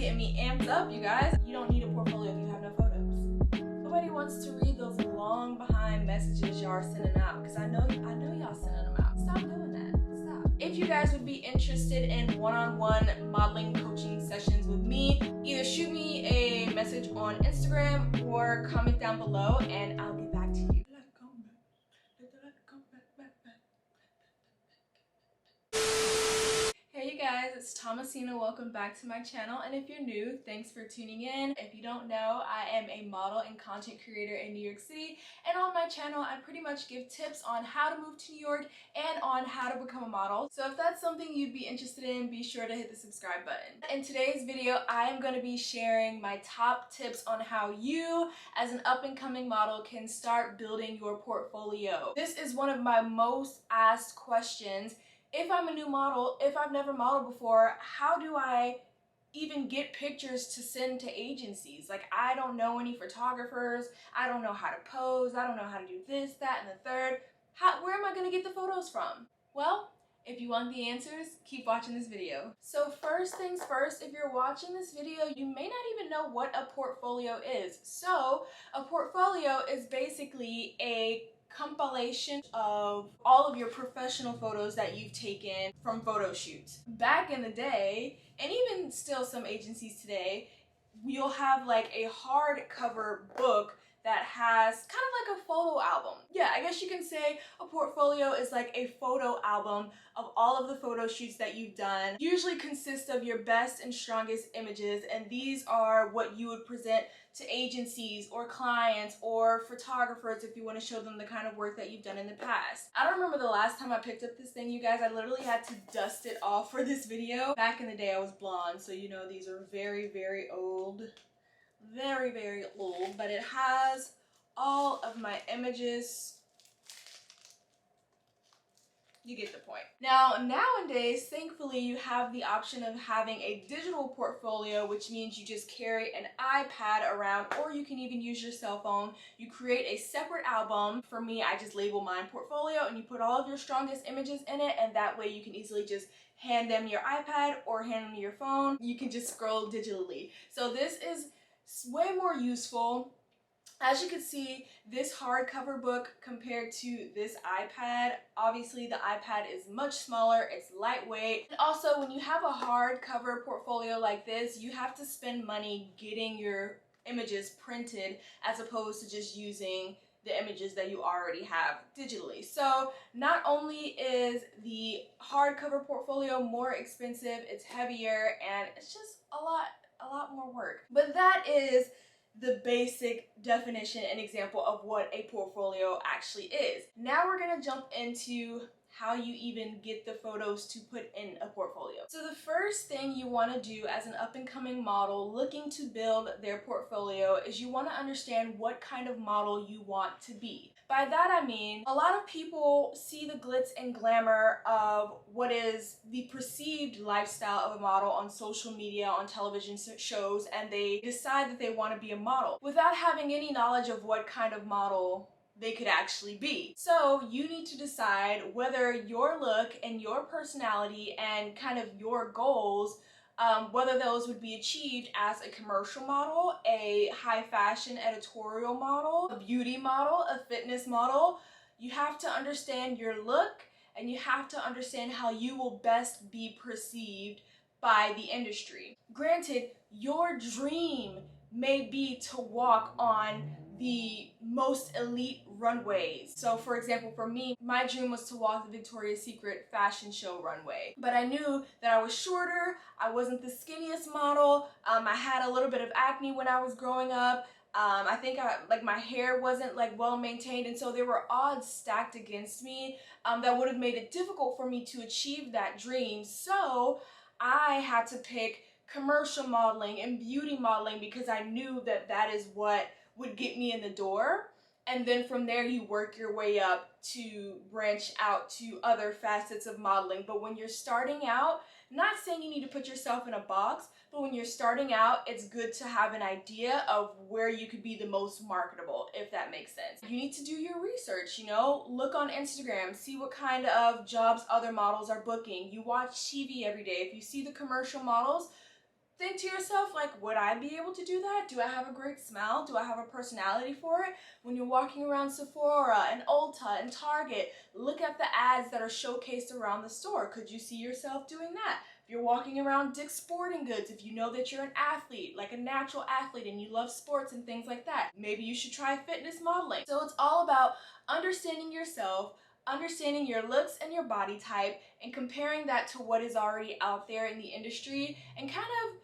getting me amped up, you guys. You don't need a portfolio if you have no photos. Nobody wants to read those long behind messages y'all are sending out, because I know y'all sending them out. Stop doing that. Stop. If you guys would be interested in one-on-one modeling coaching sessions with me, either shoot me a message on Instagram or comment down below and I'll get back to you. Hey you guys, it's Thomasina. Welcome back to my channel, and if you're new, thanks for tuning in. If you don't know, I am a model and content creator in New York City, and on my channel I pretty much give tips on how to move to New York and on how to become a model. So if that's something you'd be interested in, be sure to hit the subscribe button. In today's video, I am going to be sharing my top tips on how you as an up-and-coming model can start building your portfolio. This is one of my most asked questions. If I'm a new model, if I've never modeled before, how do I even get pictures to send to agencies? Like, I don't know any photographers, I don't know how to pose, I don't know how to do this, that, and the third. Where am I gonna get the photos from? Well, if you want the answers, keep watching this video. So first things first, if you're watching this video, you may not even know what a portfolio is. So a portfolio is basically a compilation of all of your professional photos that you've taken from photo shoots. Back in the day, and even still some agencies today, you'll have like a hardcover book that has kind of like a photo album. Yeah, I guess you can say a portfolio is like a photo album of all of the photo shoots that you've done. Usually consists of your best and strongest images, and these are what you would present to agencies or clients or photographers if you want to show them the kind of work that you've done in the past. I don't remember the last time I picked up this thing, you guys. I literally had to dust it off for this video. Back in the day I was blonde, so you know these are very, very old. Very, very old, but it has all of my images. You get the point. Now, nowadays, thankfully, you have the option of having a digital portfolio, which means you just carry an iPad around, or you can even use your cell phone. You create a separate album. For me, I just label mine portfolio, and you put all of your strongest images in it, and that way you can easily just hand them your iPad or hand them your phone. You can just scroll digitally. So this is way more useful. As you can see, this hardcover book compared to this iPad, obviously the iPad is much smaller, it's lightweight. And also, when you have a hardcover portfolio like this, you have to spend money getting your images printed as opposed to just using the images that you already have digitally. So not only is the hardcover portfolio more expensive, it's heavier, and it's just a lot more work. But that is the basic definition and example of what a portfolio actually is. Now we're gonna jump into how you even get the photos to put in a portfolio. So the first thing you want to do as an up-and-coming model looking to build their portfolio is you want to understand what kind of model you want to be. By that I mean, a lot of people see the glitz and glamour of what is the perceived lifestyle of a model on social media, on television shows, and they decide that they want to be a model without having any knowledge of what kind of model they could actually be. So you need to decide whether your look and your personality and kind of your goals, whether those would be achieved as a commercial model, a high fashion editorial model, a beauty model, a fitness model. You have to understand your look, and you have to understand how you will best be perceived by the industry. Granted, your dream may be to walk on the most elite runways. So for example, for me, my dream was to walk the Victoria's Secret fashion show runway. But I knew that I was shorter, I wasn't the skinniest model, I had a little bit of acne when I was growing up. I think my hair wasn't like well maintained, and so there were odds stacked against me that would have made it difficult for me to achieve that dream. So I had to pick commercial modeling and beauty modeling because I knew that that is what would get me in the door. And then from there you work your way up to branch out to other facets of modeling. But when you're starting out, not saying you need to put yourself in a box, but when you're starting out, it's good to have an idea of where you could be the most marketable, if that makes sense. You need to do your research, you know, look on Instagram, see what kind of jobs other models are booking. You watch TV every day. If you see the commercial models, think to yourself, like, would I be able to do that? Do I have a great smile? Do I have a personality for it? When you're walking around Sephora and Ulta and Target, look at the ads that are showcased around the store. Could you see yourself doing that? If you're walking around Dick's Sporting Goods, if you know that you're an athlete, like a natural athlete, and you love sports and things like that, maybe you should try fitness modeling. So it's all about understanding yourself, understanding your looks and your body type, and comparing that to what is already out there in the industry, and kind of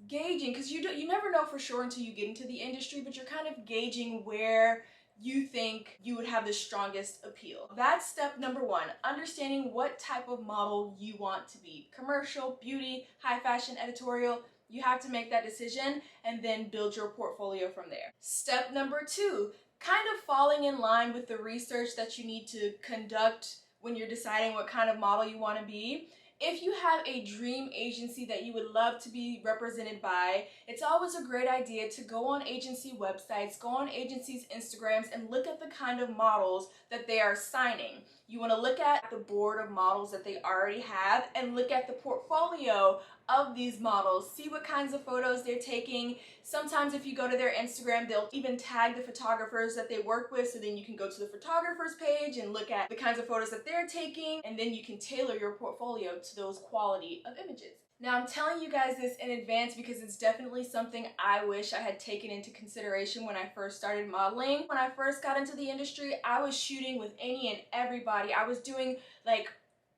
gauging, because you never know for sure until you get into the industry, but you're kind of gauging where you think you would have the strongest appeal. That's step number one, understanding what type of model you want to be. Commercial, beauty, high fashion, editorial. You have to make that decision and then build your portfolio from there. Step number two, kind of falling in line with the research that you need to conduct when you're deciding what kind of model you want to be. If you have a dream agency that you would love to be represented by, it's always a great idea to go on agency websites, go on agencies' Instagrams, and look at the kind of models that they are signing. You want to look at the board of models that they already have and look at the portfolio of these models. See what kinds of photos they're taking. Sometimes if you go to their Instagram, they'll even tag the photographers that they work with, so then you can go to the photographer's page and look at the kinds of photos that they're taking, and then you can tailor your portfolio to those quality of images. Now, I'm telling you guys this in advance because it's definitely something I wish I had taken into consideration when I first started modeling. When I first got into the industry, I was shooting with any and everybody. I was doing like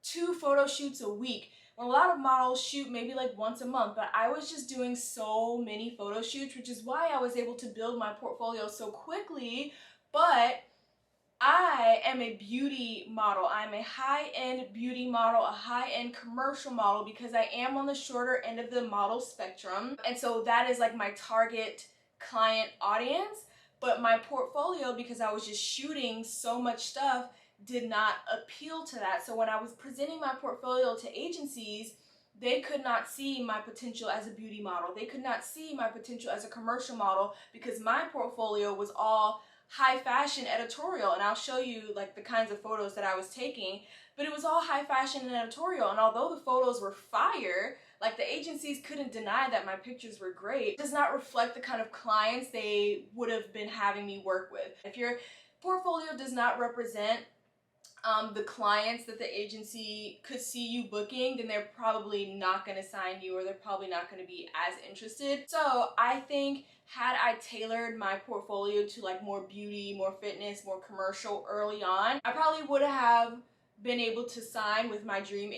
2 photo shoots a week. When a lot of models shoot maybe like once a month, but I was just doing so many photo shoots, which is why I was able to build my portfolio so quickly. But I am a beauty model. I'm a high-end beauty model, a high-end commercial model, because I am on the shorter end of the model spectrum. And so that is like my target client audience. But my portfolio, because I was just shooting so much stuff, did not appeal to that. So when I was presenting my portfolio to agencies, they could not see my potential as a beauty model. They could not see my potential as a commercial model because my portfolio was all high fashion editorial, and I'll show you like the kinds of photos that I was taking, but it was all high fashion and editorial. And although the photos were fire, like the agencies couldn't deny that my pictures were great, it does not reflect the kind of clients they would have been having me work with. If your portfolio does not represent the clients that the agency could see you booking, then they're probably not going to sign you, or they're probably not going to be as interested. So I think had I tailored my portfolio to like more beauty, more fitness, more commercial early on, I probably would have been able to sign with my dream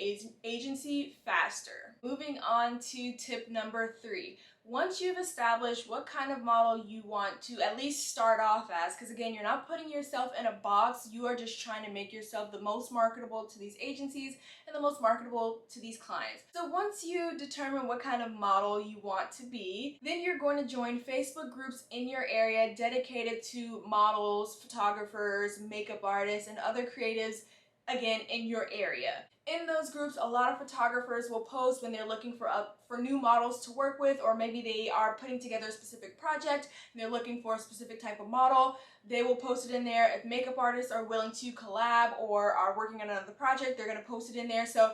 agency faster. Moving on to tip number 3. Once you've established what kind of model you want to at least start off as, because again, you're not putting yourself in a box, you are just trying to make yourself the most marketable to these agencies and the most marketable to these clients. So once you determine what kind of model you want to be, then you're going to join Facebook groups in your area dedicated to models, photographers, makeup artists, and other creatives, again, in your area. In those groups, a lot of photographers will post when they're looking for new models to work with, or maybe they are putting together a specific project and they're looking for a specific type of model. They will post it in there. If makeup artists are willing to collab or are working on another project, they're going to post it in there. So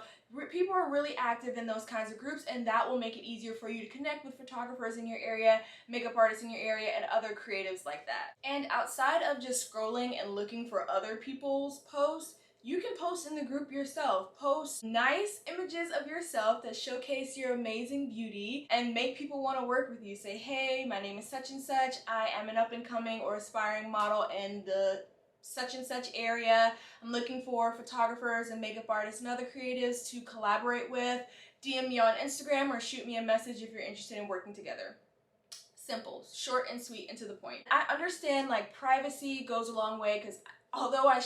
people are really active in those kinds of groups, and that will make it easier for you to connect with photographers in your area, makeup artists in your area, and other creatives like that. And outside of just scrolling and looking for other people's posts, you can post in the group yourself. Post nice images of yourself that showcase your amazing beauty and make people want to work with you. Say, hey, my name is such and such. I am an up-and-coming or aspiring model in the such and such area. I'm looking for photographers and makeup artists and other creatives to collaborate with. DM me on Instagram or shoot me a message if you're interested in working together. Simple, short and sweet, and to the point. I understand like privacy goes a long way, because although I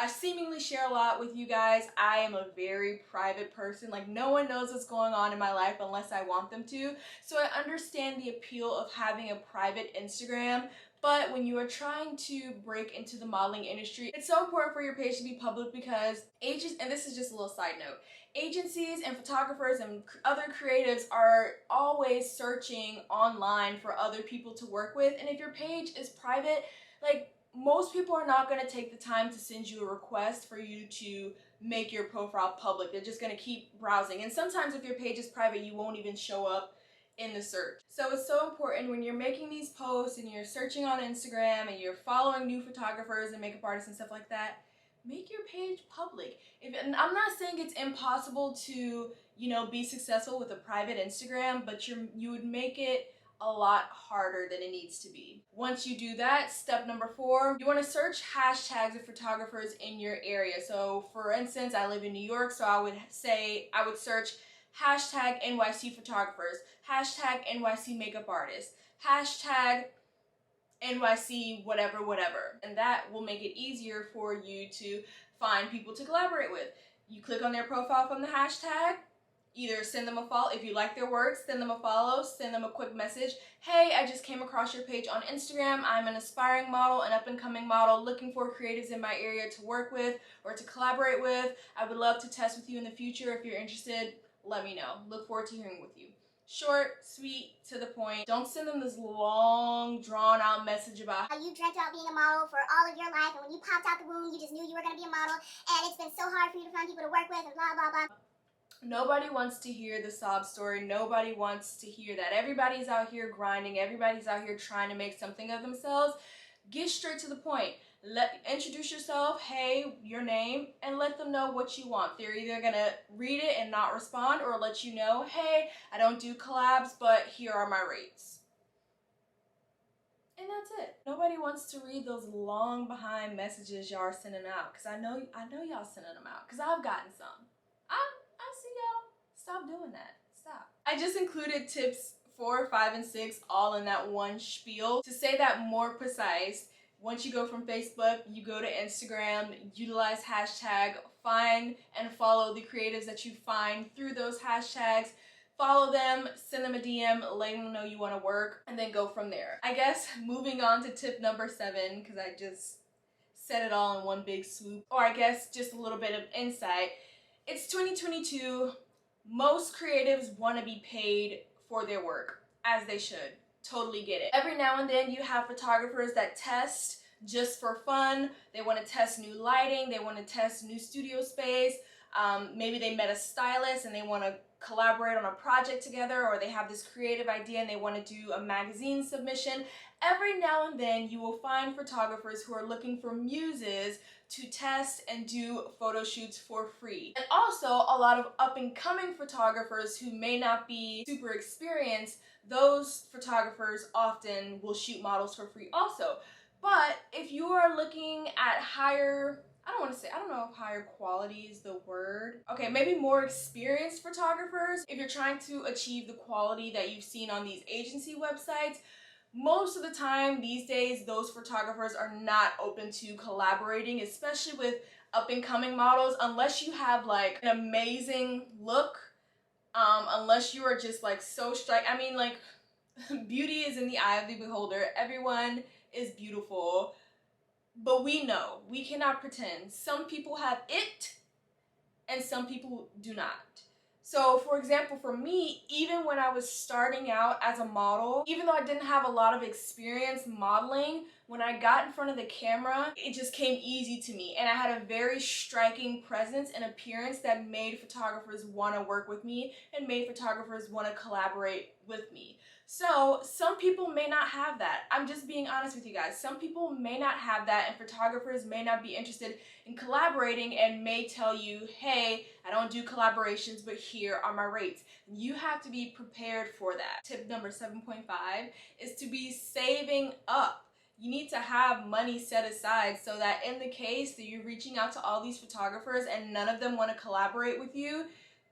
seemingly share a lot with you guys, I am a very private person. Like, no one knows what's going on in my life unless I want them to. So I understand the appeal of having a private Instagram, but when you are trying to break into the modeling industry, it's so important for your page to be public, because agents, and this is just a little side note, agencies and photographers and other creatives are always searching online for other people to work with, and if your page is private, like, most people are not going to take the time to send you a request for you to make your profile public. They're just going to keep browsing. And sometimes if your page is private, you won't even show up in the search. So it's so important when you're making these posts and you're searching on Instagram and you're following new photographers and makeup artists and stuff like that, make your page public. And I'm not saying it's impossible to, be successful with a private Instagram, but you would make it a lot harder than it needs to be. Once you do that, step number 4, you want to search hashtags of photographers in your area. So for instance, I live in New York, so I would search hashtag NYC photographers, hashtag NYC makeup artists, hashtag NYC whatever. And that will make it easier for you to find people to collaborate with. You click on their profile from the hashtag, either send them a follow, if you like their work, send them a follow, send them a quick message. Hey, I just came across your page on Instagram. I'm an aspiring model, an up-and-coming model, looking for creatives in my area to work with or to collaborate with. I would love to test with you in the future. If you're interested, let me know. Look forward to hearing with you. Short, sweet, to the point. Don't send them this long, drawn-out message about how you dreamt about being a model for all of your life, and when you popped out the womb, you just knew you were going to be a model, and it's been so hard for you to find people to work with, and blah, blah, blah. Nobody wants to hear the sob story. Nobody wants to hear that. Everybody's out here grinding. Everybody's out here trying to make something of themselves. Get straight to the point. Introduce yourself, hey, your name, and let them know what you want. They're either gonna read it and not respond, or let you know, hey, I don't do collabs, but here are my rates. And that's it. Nobody wants to read those long behind messages y'all are sending out, because I know y'all sending them out, because I've gotten some. I see y'all. Stop doing that. Stop. I just included tips 4, 5, and 6 all in that one spiel. To say that more precise, once you go from Facebook, you go to Instagram, utilize hashtag, find and follow the creatives that you find through those hashtags. Follow them, send them a DM, let them know you want to work, and then go from there. I guess moving on to tip number 7, because I just said it all in one big swoop, or I guess just a little bit of insight. It's 2022. Most creatives want to be paid for their work, as they should. Totally get it. Every now and then you have photographers that test just for fun. They want to test new lighting. They want to test new studio space. Maybe they met a stylist and they want to collaborate on a project together, or they have this creative idea and they want to do a magazine submission. Every now and then you will find photographers who are looking for muses to test and do photo shoots for free. And also a lot of up-and-coming photographers who may not be super experienced, those photographers often will shoot models for free also. But if you are looking at higher, I don't know if higher quality is the word. Okay, maybe more experienced photographers. If you're trying to achieve the quality that you've seen on these agency websites, most of the time these days, those photographers are not open to collaborating, especially with up-and-coming models, unless you have like an amazing look, unless you are just like so I mean, like, beauty is in the eye of the beholder. Everyone is beautiful, but we know, we cannot pretend. Some people have it and some people do not. So for example, for me, even when I was starting out as a model, even though I didn't have a lot of experience modeling, when I got in front of the camera, it just came easy to me. And I had a very striking presence and appearance that made photographers want to work with me and made photographers want to collaborate with me. So some people may not have that. I'm just being honest with you guys. Some people may not have that, and photographers may not be interested in collaborating and may tell you, hey, I don't do collaborations, but here are my rates. You have to be prepared for that. Tip number 7.5 is to be saving up. You need to have money set aside so that in the case that you're reaching out to all these photographers and none of them want to collaborate with you,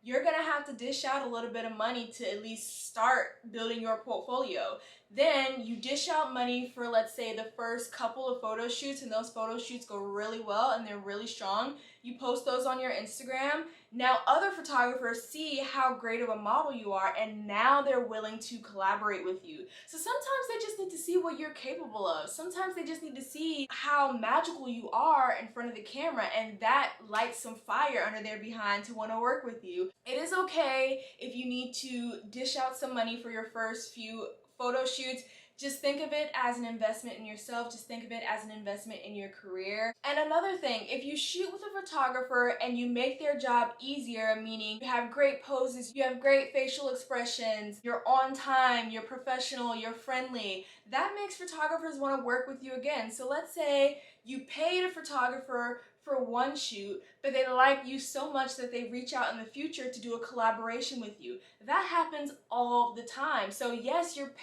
you're gonna have to dish out a little bit of money to at least start building your portfolio. Then you dish out money for, let's say, the first couple of photo shoots, and those photo shoots go really well and they're really strong. You post those on your Instagram. Now other photographers see how great of a model you are, and now they're willing to collaborate with you. So sometimes they just need to see what you're capable of. Sometimes they just need to see how magical you are in front of the camera, and that lights some fire under their behind to want to work with you. It is okay if you need to dish out some money for your first few photo shoots. Just think of it as an investment in yourself. Just think of it as an investment in your career. And another thing, if you shoot with a photographer and you make their job easier, meaning you have great poses, you have great facial expressions, you're on time, you're professional, you're friendly, that makes photographers want to work with you again. So let's say you paid a photographer for one shoot, but they like you so much that they reach out in the future to do a collaboration with you. That happens all the time. So yes, you're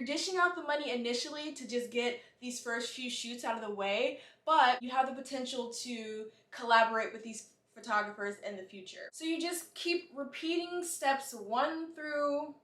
dishing out the money initially to just get these first few shoots out of the way, but you have the potential to collaborate with these photographers in the future. So you just keep repeating steps 1 through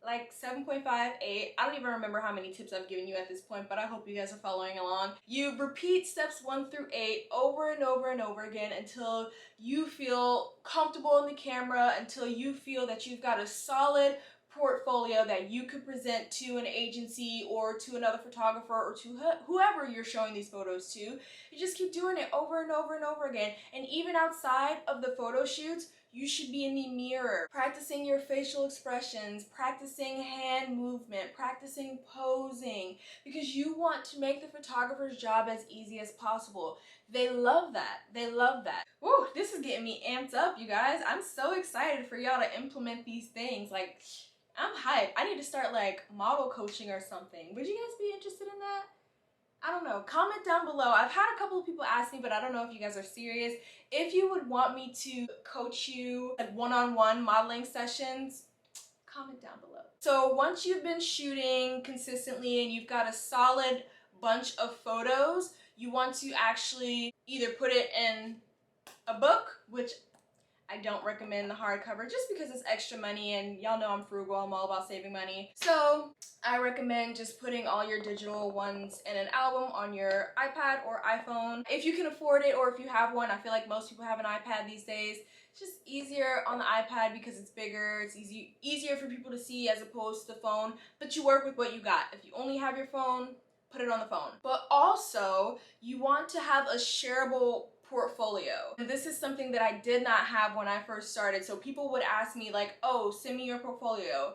like 7.5, 8. I don't even remember how many tips I've given you at this point, but I hope you guys are following along. You repeat steps 1 through 8 over and over and over again until you feel comfortable in the camera, until you feel that you've got a solid portfolio that you could present to an agency or to another photographer or to whoever you're showing these photos to. You just keep doing it over and over and over again. And even outside of the photo shoots, you should be in the mirror, practicing your facial expressions, practicing hand movement, practicing posing, because you want to make the photographer's job as easy as possible. They love that. They love that. Woo, this is getting me amped up, you guys. I'm so excited for y'all to implement these things. Like, I'm hyped. I need to start like model coaching or something. Would you guys be interested in that? I don't know. Comment down below. I've had a couple of people ask me, but I don't know if you guys are serious. If you would want me to coach you like one-on-one modeling sessions, comment down below. So once you've been shooting consistently and you've got a solid bunch of photos, you want to actually either put it in a book, which I don't recommend the hardcover just because it's extra money, and y'all know I'm frugal, I'm all about saving money. So I recommend just putting all your digital ones in an album on your iPad or iPhone. If you can afford it or if you have one, I feel like most people have an iPad these days. It's just easier on the iPad because it's bigger, it's easier for people to see as opposed to the phone, but you work with what you got. If you only have your phone, put it on the phone. But also, you want to have a shareable portfolio. This is something that I did not have when I first started. So people would ask me like, oh, send me your portfolio.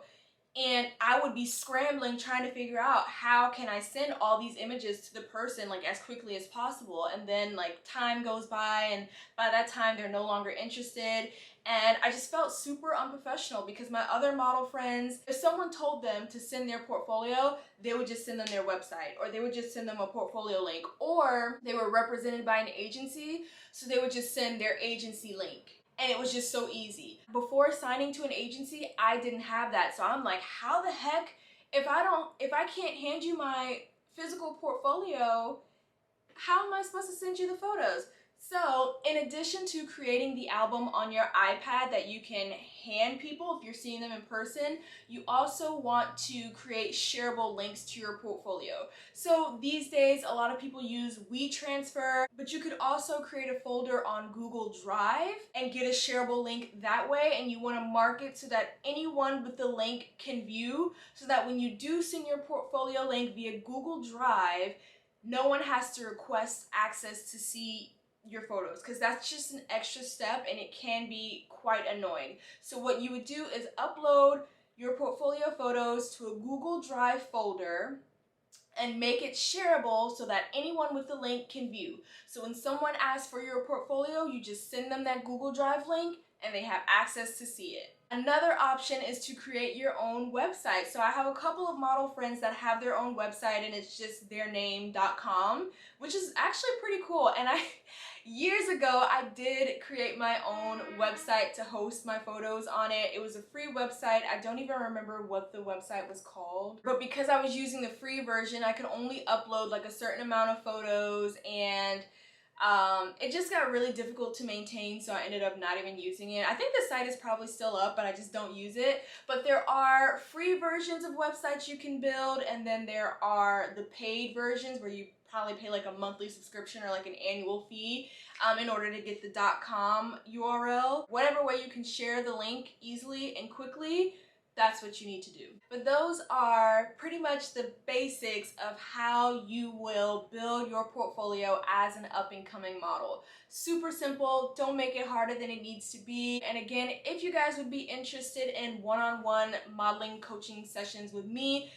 And I would be scrambling trying to figure out how can I send all these images to the person like as quickly as possible. And then like time goes by and by that time they're no longer interested. And I just felt super unprofessional because my other model friends, if someone told them to send their portfolio, they would just send them their website, or they would just send them a portfolio link, or they were represented by an agency, so they would just send their agency link. And it was just so easy. Before signing to an agency, I didn't have that. So I'm like, how the heck, if I can't hand you my physical portfolio, how am I supposed to send you the photos? So in addition to creating the album on your iPad that you can hand people if you're seeing them in person, you also want to create shareable links to your portfolio. So these days, a lot of people use WeTransfer, but you could also create a folder on Google Drive and get a shareable link that way, and you want to mark it so that anyone with the link can view, so that when you do send your portfolio link via Google Drive, no one has to request access to see your photos, because that's just an extra step and it can be quite annoying. So what you would do is upload your portfolio photos to a Google Drive folder and make it shareable so that anyone with the link can view. So when someone asks for your portfolio, you just send them that Google Drive link and they have access to see it. Another option is to create your own website. So I have a couple of model friends that have their own website and it's just theirname.com, which is actually pretty cool. And years ago, I did create my own website to host my photos on it. It was a free website. I don't even remember what the website was called. But because I was using the free version, I could only upload like a certain amount of photos, and it just got really difficult to maintain, so I ended up not even using it. I think the site is probably still up, but I just don't use it. But there are free versions of websites you can build, and then there are the paid versions where you probably pay like a monthly subscription or like an annual fee in order to get the .com URL. Whatever way you can share the link easily and quickly, that's what you need to do. But those are pretty much the basics of how you will build your portfolio as an up-and-coming model. Super simple, don't make it harder than it needs to be. And again, if you guys would be interested in one-on-one modeling coaching sessions with me,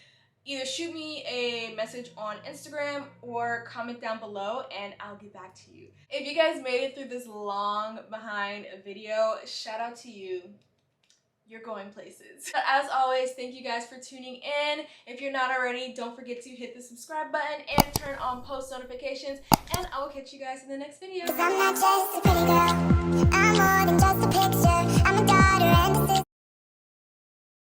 either shoot me a message on Instagram or comment down below and I'll get back to you. If you guys made it through this long behind video, shout out to you. You're going places. But as always, thank you guys for tuning in. If you're not already, don't forget to hit the subscribe button and turn on post notifications. And I will catch you guys in the next video. 'Cause I'm not just a pretty girl, I'm more than just a